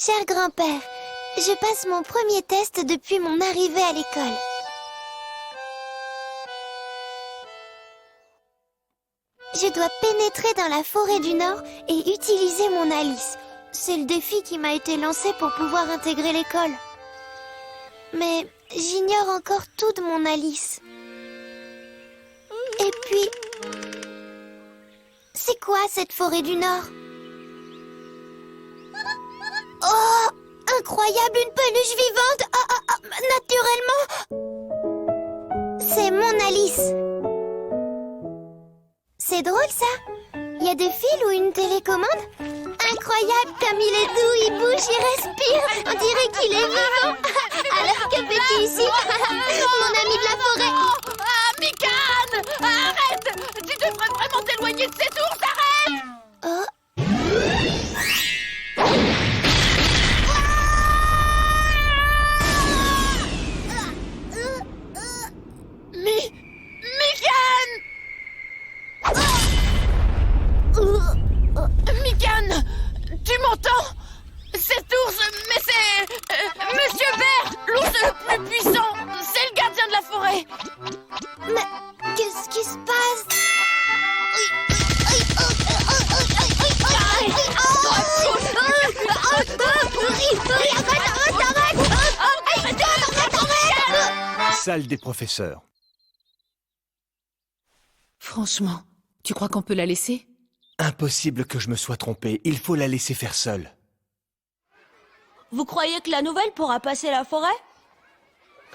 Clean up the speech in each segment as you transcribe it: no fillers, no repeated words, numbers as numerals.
Cher grand-père, je passe mon premier test depuis mon arrivée à l'école. Je dois pénétrer dans la forêt du Nord et utiliser mon Alice. C'est le défi qui m'a été lancé pour pouvoir intégrer l'école. Mais j'ignore encore tout de mon Alice. Et puis... c'est quoi cette forêt du Nord? Oh! Incroyable, une peluche vivante! Naturellement! C'est mon Alice. C'est drôle ça. Il y a des fils ou une télécommande? Incroyable, comme il est doux, il bouge, il respire. On dirait qu'il est vivant. Alors que fais-tu ici? Mon ami de la forêt. Ah, Mikan! Arrête! Tu devrais vraiment t'éloigner de cet ours, arrête! Oh. Mikan! Mikan! Tu m'entends? Cet ours, mais c'est... Monsieur Bear, l'ours le plus puissant! C'est le gardien de la forêt! Mais qu'est-ce qui se passe? Salle des professeurs. Franchement, tu crois qu'on peut la laisser? Impossible que je me sois trompé, il faut la laisser faire seule. Vous croyez que la nouvelle pourra passer la forêt?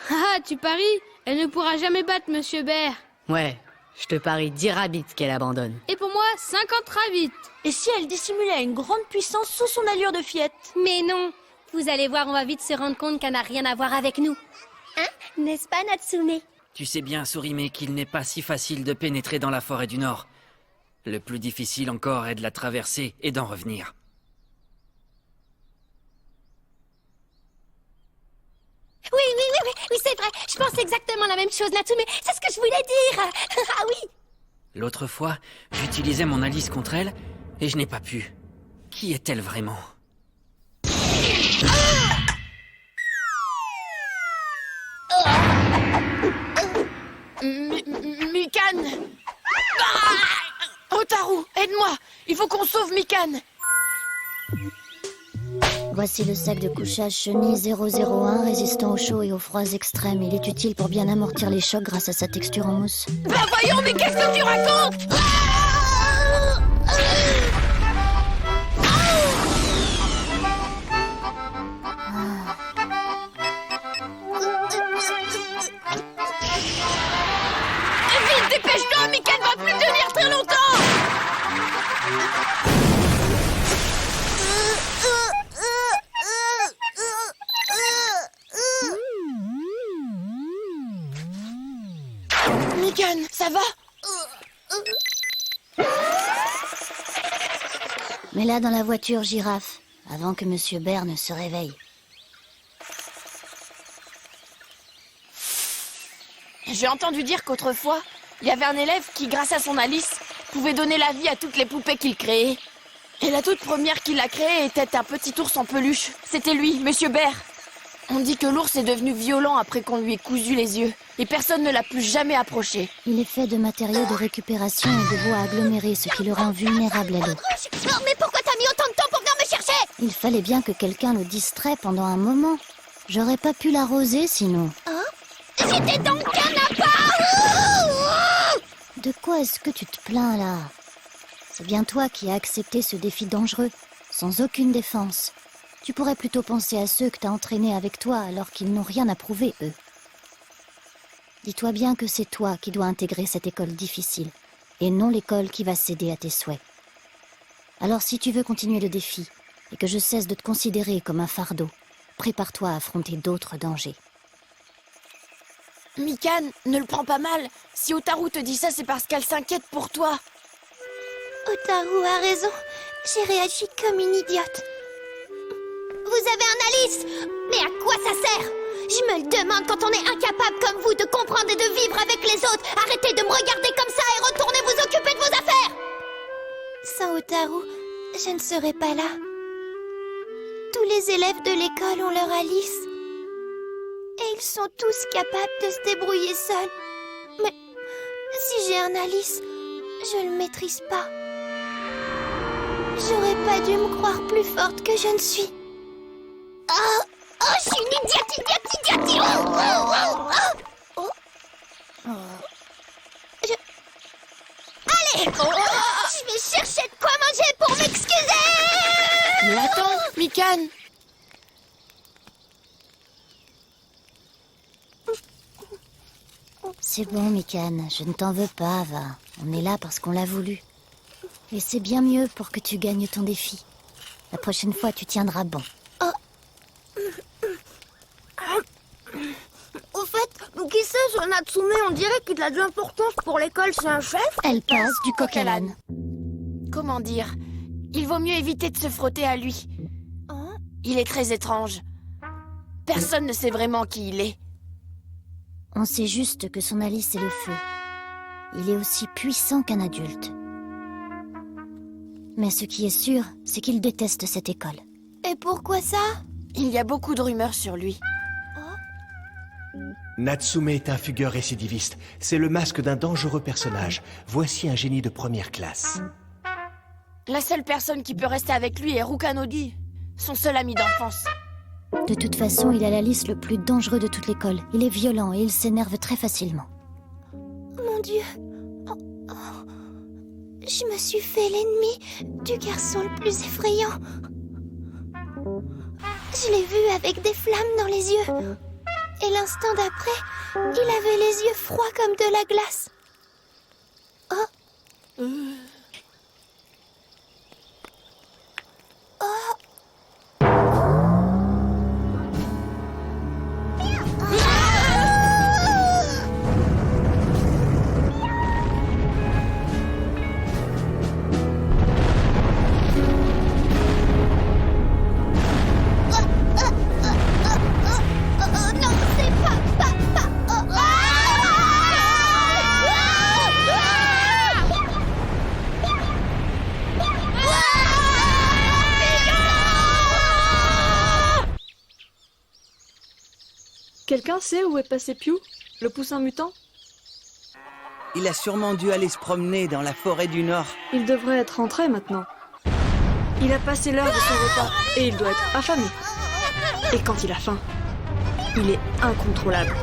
Ah, tu paries? Elle ne pourra jamais battre Monsieur Bear. Ouais, je te parie 10 rabbits qu'elle abandonne. Et pour moi, 50 rabbits. Et si elle dissimulait une grande puissance sous son allure de fillette? Mais non, vous allez voir, on va vite se rendre compte qu'elle n'a rien à voir avec nous. Hein? N'est-ce pas, Natsume? Tu sais bien, Surime, qu'il n'est pas si facile de pénétrer dans la forêt du Nord. Le plus difficile encore est de la traverser et d'en revenir. Oui, c'est vrai. Je pense exactement la même chose, Natsume. C'est ce que je voulais dire. Ah oui. L'autre fois, j'utilisais mon Alice contre elle et je n'ai pas pu. Qui est-elle vraiment? Mikan! Otaru, aide-moi! Il faut qu'on sauve Mikan! Voici le sac de couchage chenille 001 résistant aux chauds et aux froids extrêmes. Il est utile pour bien amortir les chocs grâce à sa texture en mousse. Bah voyons, mais qu'est-ce que tu racontes? Vite, dépêche-toi, Mikan va plus tenir très longtemps! Mikan, ça va? Mets-la dans la voiture, Girafe, avant que Monsieur Bear ne se réveille. J'ai entendu dire qu'autrefois, il y avait un élève qui, grâce à son Alice, pouvait donner la vie à toutes les poupées qu'il créait. Et la toute première qu'il a créée était un petit ours en peluche. C'était lui, Monsieur Bear. On dit que l'ours est devenu violent après qu'on lui ait cousu les yeux. Et personne ne l'a plus jamais approché. Il est fait de matériaux de récupération et de bois aggloméré, ce qui le rend vulnérable à l'eau. Oh, mais pourquoi t'as mis autant de temps pour venir me chercher? Il fallait bien que quelqu'un le distrait pendant un moment. J'aurais pas pu l'arroser sinon. J'étais donc un appart! De quoi est-ce que tu te plains là? C'est bien toi qui as accepté ce défi dangereux, sans aucune défense. Tu pourrais plutôt penser à ceux que t'as entraînés avec toi alors qu'ils n'ont rien à prouver, eux. Dis-toi bien que c'est toi qui dois intégrer cette école difficile, et non l'école qui va céder à tes souhaits. Alors si tu veux continuer le défi, et que je cesse de te considérer comme un fardeau, prépare-toi à affronter d'autres dangers. Mikan, ne le prends pas mal. Si Otaru te dit ça, c'est parce qu'elle s'inquiète pour toi. Otaru a raison. J'ai réagi comme une idiote. Vous avez un Alice, mais à quoi ça sert? Je me le demande quand on est incapable comme vous de comprendre et de vivre avec les autres. Arrêtez de me regarder comme ça et retournez vous occuper de vos affaires. Sans Otaru, je ne serais pas là. Tous les élèves de l'école ont leur Alice. Et ils sont tous capables de se débrouiller seuls. Mais si j'ai un Alice, je le maîtrise pas. J'aurais pas dû me croire plus forte que je ne suis. Oh, je suis une idiote. Allez, je vais chercher de quoi manger pour m'excuser. Mais attends, Mikan! C'est bon, Mikan, je ne t'en veux pas, va. On est là parce qu'on l'a voulu. Et c'est bien mieux pour que tu gagnes ton défi. La prochaine fois, tu tiendras bon. Au fait, qui c'est ce Natsume? On dirait qu'il a de l'importance pour l'école, c'est un chef? Elle passe du coq à l'âne. Comment dire? Il vaut mieux éviter de se frotter à lui. Hein? Il est très étrange. Personne ne sait vraiment qui il est. On sait juste que son Alice est le feu. Il est aussi puissant qu'un adulte. Mais ce qui est sûr, c'est qu'il déteste cette école. Et pourquoi ça? Il y a beaucoup de rumeurs sur lui. Natsume est un fugueur récidiviste. C'est le masque d'un dangereux personnage. Voici un génie de première classe. La seule personne qui peut rester avec lui est Rukanodi, son seul ami d'enfance. De toute façon, il a l'Alice le plus dangereux de toute l'école. Il est violent et il s'énerve très facilement. Mon Dieu. Je me suis fait l'ennemi du garçon le plus effrayant. Je l'ai vu avec des flammes dans les yeux. Et l'instant d'après, il avait les yeux froids comme de la glace. Quelqu'un sait où est passé Pew, le poussin mutant? Il a sûrement dû aller se promener dans la forêt du Nord. Il devrait être rentré maintenant. Il a passé l'heure de son repas et il doit être affamé. Et quand il a faim, il est incontrôlable.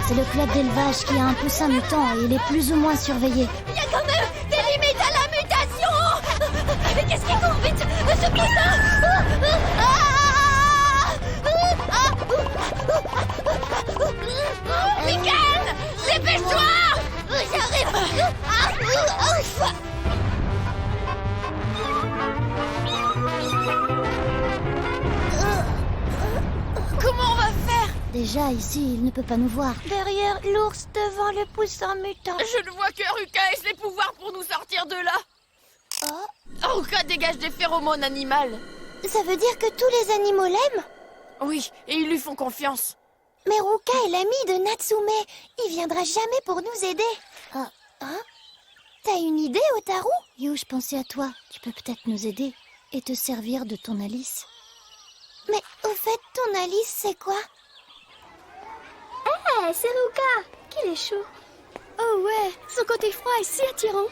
C'est le club d'élevage qui a un poussin mutant et il est plus ou moins surveillé. Il y a quand même des limites à la mutation. Qu'est-ce qui court vite? Ce poussin. Mikan, dépêche-toi. J'arrive. Comment on va faire? Déjà, ici, il ne peut pas nous voir. Derrière l'ours, devant le poussin mutant. Je ne vois que Ruka et ses pouvoirs pour nous sortir de là. Ruka dégage des phéromones animales. Ça veut dire que tous les animaux l'aiment? Oui, et ils lui font confiance. Mais Ruka est l'ami de Natsume. Il viendra jamais pour nous aider. T'as une idée, Otaru? Yo, je pensais à toi. Tu peux peut-être nous aider et te servir de ton Alice. Mais au fait, ton Alice, c'est quoi? C'est Ruka. Qu'il est chaud. Oh ouais, son côté froid est si attirant.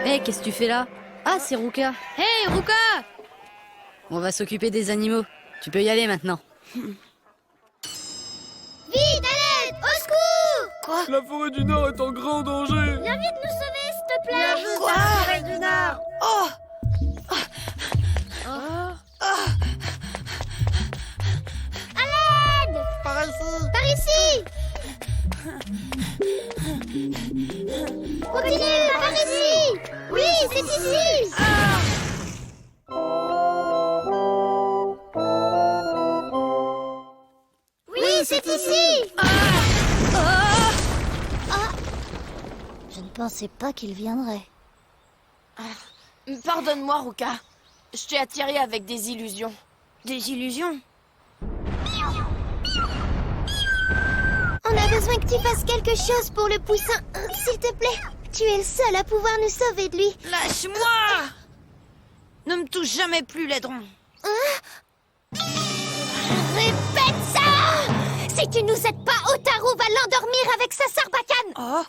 Hé, qu'est-ce que tu fais là? Ah, c'est Ruka. Hey, Ruka! On va s'occuper des animaux. Tu peux y aller maintenant. Vite, à l'aide! Au secours! Quoi? La forêt du Nord est en grand danger. Viens vite nous sauver, s'il te plaît! Quoi? Forêt du Nord! Oh! À l'aide! Par ici! Par ici! Continue, par ici! Oui, c'est ici! c'est ici. Je ne pensais pas qu'il viendrait. Pardonne-moi, Ruka. Je t'ai attiré avec des illusions. Des illusions? On a besoin que tu fasses quelque chose pour le poussin. S'il te plaît, tu es le seul à pouvoir nous sauver de lui. Lâche-moi! Ne me touche jamais plus, Laidron. Répète ça! Si tu nous aides pas, Otaru va l'endormir avec sa sarbacane. Oh!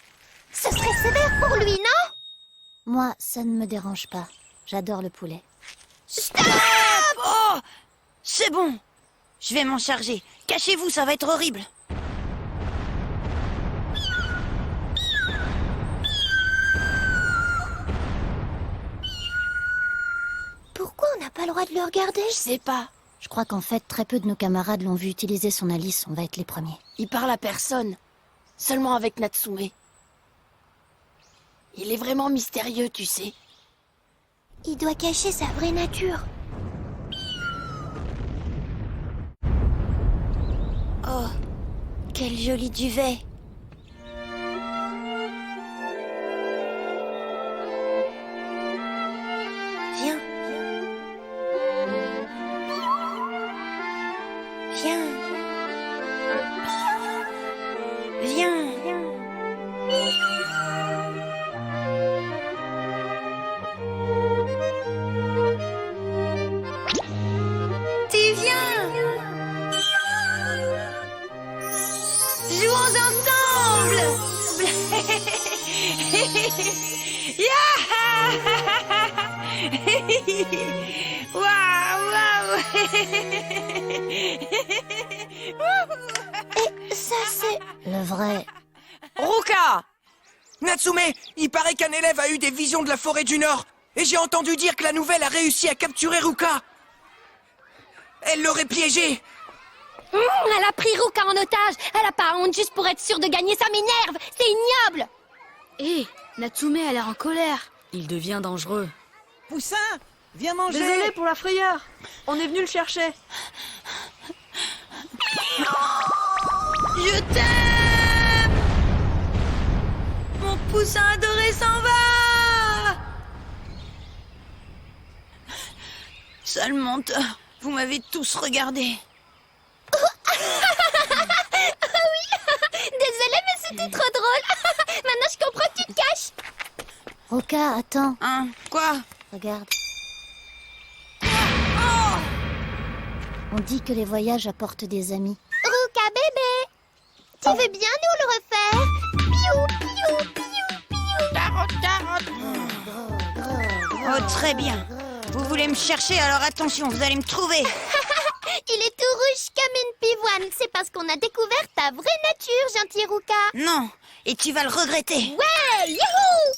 Ce serait sévère pour lui, non? Moi, ça ne me dérange pas. J'adore le poulet. Stop! Oh! C'est bon. Je vais m'en charger. Cachez-vous, ça va être horrible. Pourquoi on n'a pas le droit de le regarder? Je sais pas. Je crois qu'en fait, très peu de nos camarades l'ont vu utiliser son Alice. On va être les premiers. Il parle à personne. Seulement avec Natsume. Il est vraiment mystérieux, tu sais. Il doit cacher sa vraie nature. Oh, quel joli duvet. Viens. Viens. Viens. Tu viens. Jouons ensemble. Waouh, waouh. Et ça, c'est... Le vrai. Ruka! Natsume, il paraît qu'un élève a eu des visions de la forêt du Nord. Et j'ai entendu dire que la nouvelle a réussi à capturer Ruka. Elle l'aurait piégé. Elle a pris Ruka en otage. Elle a pas honte juste pour être sûre de gagner, ça m'énerve. C'est ignoble. Hé, Natsume a l'air en colère. Il devient dangereux. Poussin, viens manger. Désolé pour la frayeur. On est venu le chercher. Je t'aime! Mon poussin adoré s'en va! Sale menteur, vous m'avez tous regardé. Désolée, mais c'était trop drôle. Maintenant, je comprends que tu te caches. Ruka, attends. Hein? Quoi? Regarde. On dit que les voyages apportent des amis. Ruka bébé, tu veux bien nous le refaire? Piou, piou, piou, piou. Oh, très bien. Vous voulez me chercher, alors attention, vous allez me trouver. Il est tout rouge comme une pivoine. C'est parce qu'on a découvert ta vraie nature, gentil Ruka. Non, et tu vas le regretter. Ouais, youhou!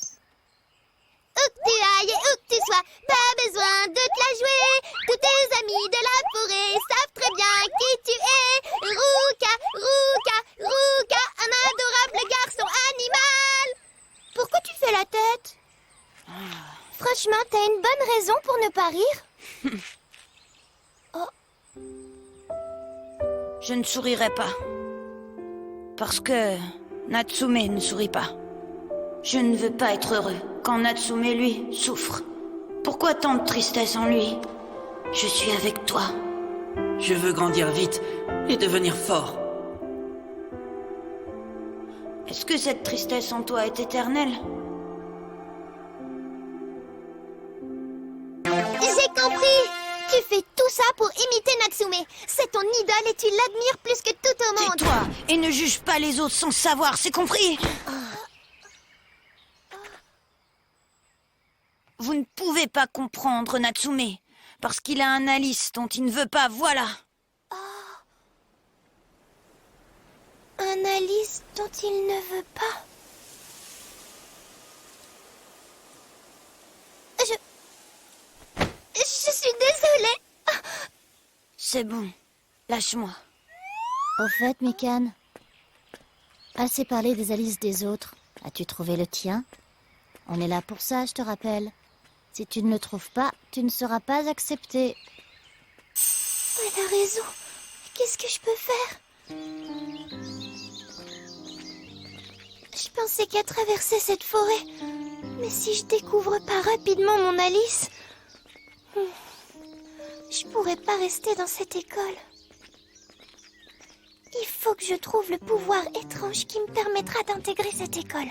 Où que tu ailles et où que tu sois, pas besoin de te la jouer. Tous tes amis de la forêt savent très bien qui tu es. Ruka, Ruka, Ruka, un adorable garçon animal. Pourquoi tu fais la tête? Franchement, t'as une bonne raison pour ne pas rire? Je ne sourirai pas. Parce que Natsume ne sourit pas. Je ne veux pas être heureux quand Natsume, lui, souffre. Pourquoi tant de tristesse en lui? Je suis avec toi. Je veux grandir vite et devenir fort. Est-ce que cette tristesse en toi est éternelle? J'ai compris. Tu fais tout ça pour imiter Natsume. C'est ton idole et tu l'admires plus que tout au monde. Tais-toi et ne juge pas les autres sans savoir, c'est compris? Vous ne pouvez pas comprendre Natsume, parce qu'il a un Alice dont il ne veut pas, voilà. Un Alice dont il ne veut pas. Je suis désolée. C'est bon, lâche-moi. Au fait, Mikan, assez parlé des Alices des autres. As-tu trouvé le tien? On est là pour ça, je te rappelle. Si tu ne le trouves pas, tu ne seras pas accepté. Elle a raison. Qu'est-ce que je peux faire? Je pensais qu'à traverser cette forêt. Mais si je découvre pas rapidement mon Alice, je pourrais pas rester dans cette école. Il faut que je trouve le pouvoir étrange qui me permettra d'intégrer cette école.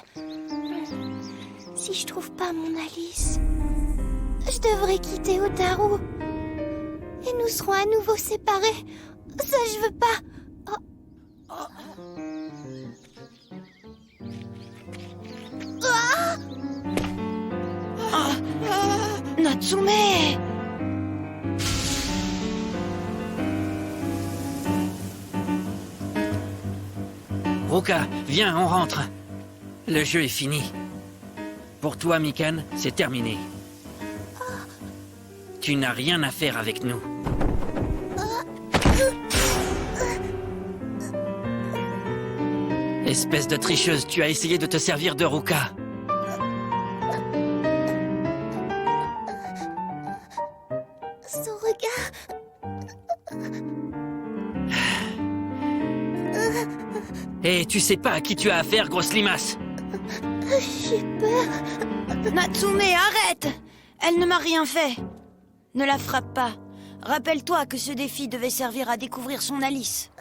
Si je trouve pas mon Alice, je devrais quitter Otaru. Et nous serons à nouveau séparés. Ça, je veux pas. Natsume! Ruka, viens, on rentre. Le jeu est fini. Pour toi, Mikan, c'est terminé. Tu n'as rien à faire avec nous. Espèce de tricheuse, tu as essayé de te servir de Ruka. Son regard... Et tu sais pas à qui tu as affaire, grosse limace. J'ai peur. Natsume, arrête! Elle ne m'a rien fait. Ne la frappe pas. Rappelle-toi que ce défi devait servir à découvrir son Alice.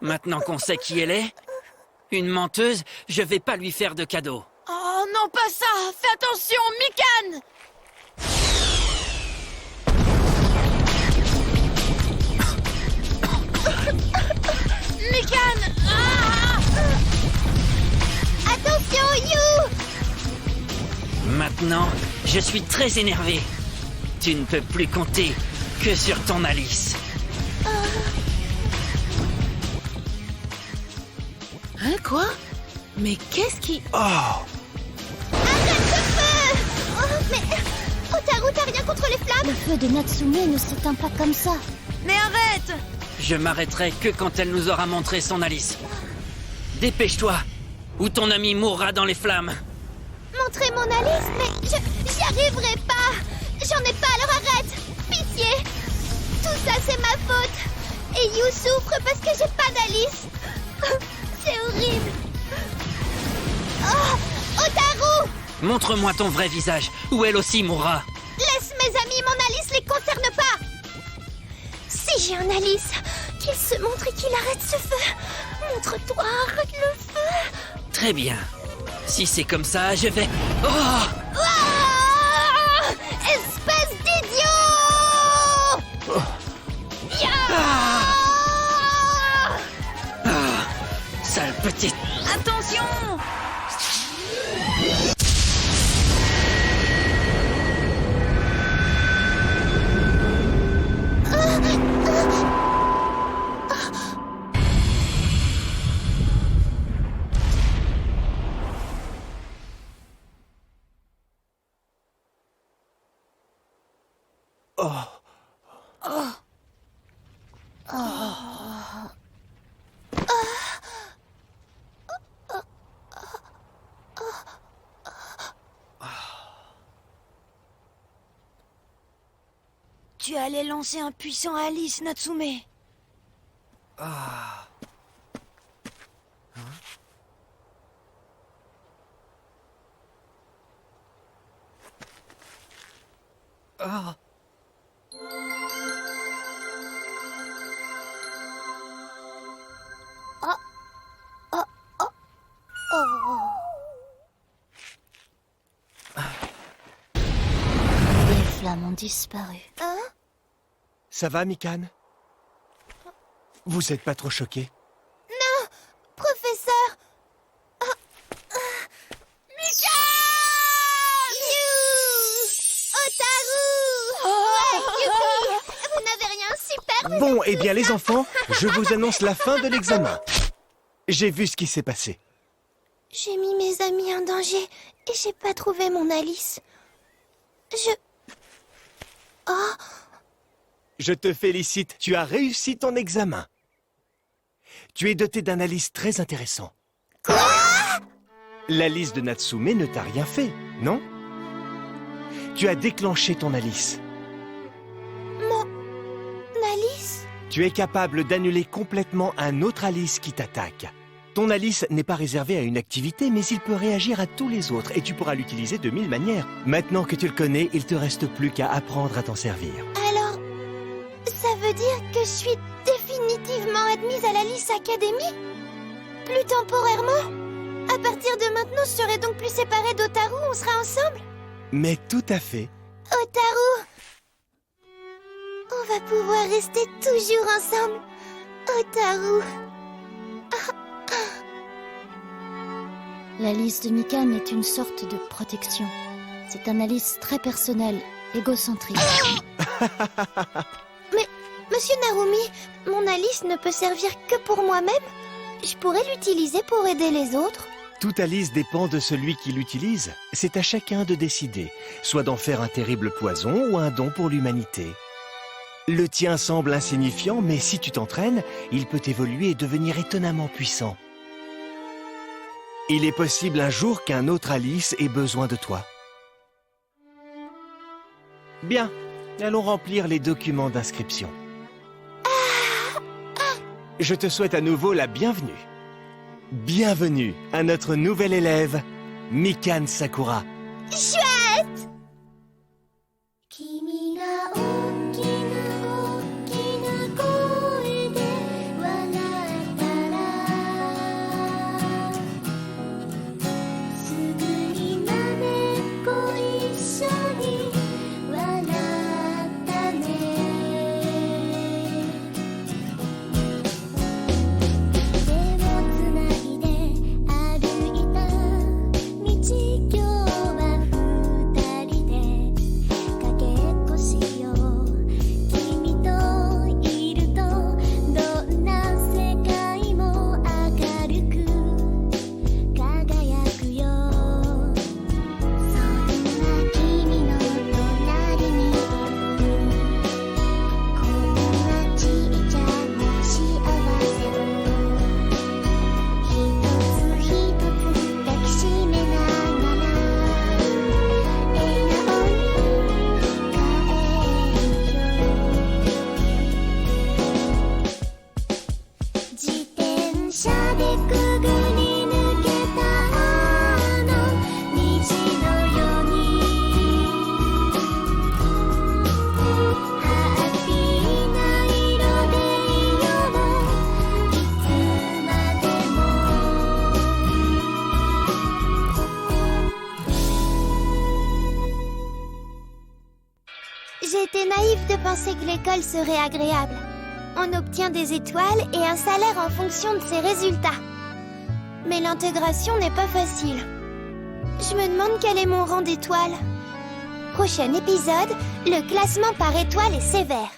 Maintenant qu'on sait qui elle est, une menteuse, je vais pas lui faire de cadeau. Oh non, pas ça! Fais attention, Mikan! Mikan! Ah! Attention, You! Maintenant, je suis très énervé. Tu ne peux plus compter que sur ton Alice. Hein, quoi? Mais qu'est-ce qui... Oh! Arrête le feu! Oh, mais... Otaru, t'as rien contre les flammes? Le feu de Natsume ne s'éteint pas comme ça. Mais arrête! Je m'arrêterai que quand elle nous aura montré son Alice. Dépêche-toi, ou ton ami mourra dans les flammes. Montrer mon Alice? Mais j'y arriverai pas! J'en ai pas, alors arrête! Pitié! Tout ça, c'est ma faute! Et You souffre parce que j'ai pas d'Alice! C'est horrible! Oh! Otaru! Montre-moi ton vrai visage, ou elle aussi mourra. Laisse mes amis, mon Alice les concerne pas! Si j'ai un Alice, qu'il se montre et qu'il arrête ce feu! Montre-toi, arrête le feu! Très bien. Si c'est comme ça, je vais... Oh! Ah! Espèce d'idiot! Sale petite... Attention! Tu allais lancer un puissant Alice, Natsume. Les flammes ont disparu. Hein? Ça va, Mikan? Vous êtes pas trop choqué? Non! Professeur! Otaru! Ouais, youpi! Vous n'avez rien, super! Bon, eh bien les enfants, je vous annonce la fin de l'examen. J'ai vu ce qui s'est passé. J'ai mis mes amis en danger et j'ai pas trouvé mon Alice. Oh! Je te félicite, tu as réussi ton examen. Tu es doté d'un Alice très intéressant. Quoi? L'Alice de Natsume ne t'a rien fait, non? Tu as déclenché ton Alice. Mon Alice? Tu es capable d'annuler complètement un autre Alice qui t'attaque. Ton Alice n'est pas réservé à une activité, mais il peut réagir à tous les autres et tu pourras l'utiliser de 1000 manières. Maintenant que tu le connais, il te reste plus qu'à apprendre à t'en servir. Alors, ça veut dire que je suis définitivement admise à l'Alice Academy? Plus temporairement? À partir de maintenant, je serai donc plus séparée d'Otaru, on sera ensemble? Mais tout à fait. Otaru! On va pouvoir rester toujours ensemble. Otaru! L'Alice de Mikan est une sorte de protection. C'est un Alice très personnel, égocentrique. Mais, monsieur Narumi, mon Alice ne peut servir que pour moi-même? Je pourrais l'utiliser pour aider les autres? Toute Alice dépend de celui qui l'utilise. C'est à chacun de décider, soit d'en faire un terrible poison ou un don pour l'humanité. Le tien semble insignifiant, mais si tu t'entraînes, il peut évoluer et devenir étonnamment puissant. Il est possible un jour qu'un autre Alice ait besoin de toi. Bien, allons remplir les documents d'inscription. Je te souhaite à nouveau la bienvenue. Bienvenue à notre nouvelle élève, Mikan Sakura. Chouette! J'étais naïve de penser que l'école serait agréable. On obtient des étoiles et un salaire en fonction de ses résultats. Mais l'intégration n'est pas facile. Je me demande quel est mon rang d'étoile. Prochain épisode, le classement par étoile est sévère.